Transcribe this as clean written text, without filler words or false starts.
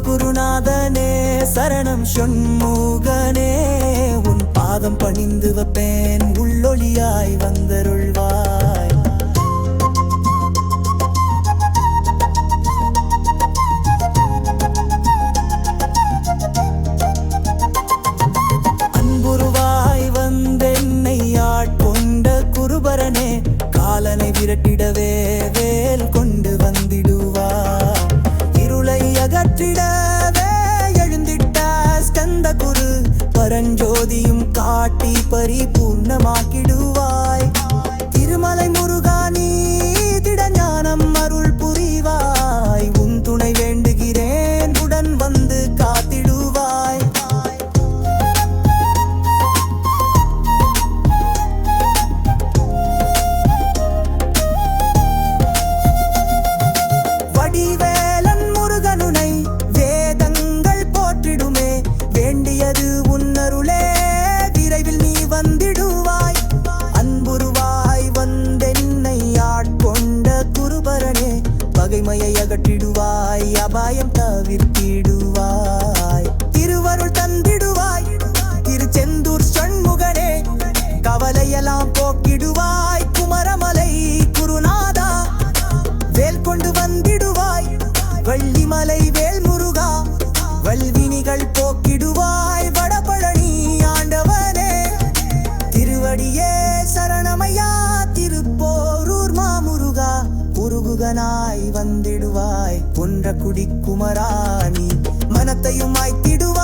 சிவகுருநாதனே சரணம் ஷண்முகனே உன் பாதம் பணிந்து வைப்பேன் உள்ளொளியாய் வந்தருள்வாய். அன்புருவாய் வந்தென்னை ஆட்கொண்ட குருபரனே காலனை விரட்டிடவே வேல் கொண்டு வந்திடுவாய். இருளை அகற்றிடவே எழுந்திட்ட ஸ்கந்த குரு பரஞ்சோதியும் காட்டி பரிபூர்ணமாக்கிடுவாய். திருமலை முருகா நீ திடஞானம் அருள் புரிவாய். உன் துணை வேண்டுகிறேன் உடன் வந்து காத்திடுவாய். வடிவேலன் முருகனுனை வேதங்கள் போற்றிடுமே வேண்டியது உன்னருளே விரைவில் நீ வந்திடுவாய். அன்புருவாய் வந்தென்னை ஆட்கொண்ட குருபரனே பகைமையை அகற்றிடுவாய் அபாயம் தவிர்த்திடுவாய். திருவருள் தந்திடுவாய் திருச்செந்தூர் ஷண்முகனே கவலையெல்லாம் போக்கிடுவாய். குமரமலை குருநாதா வேல் கொண்டு வந்திடுவாய். வள்ளிமலை வேல் முருகா வல்வினிகள் போக்கிடுவாய். வடபழனி ஆண்டவனே திருவடியே சரணமையா. திருப்போரூர் மாமுருகா உருகுகனாய் வந்திடுவாய். ஒன்ற குடி குமராணி மனத்தையும் மாய்த்திடுவாய்.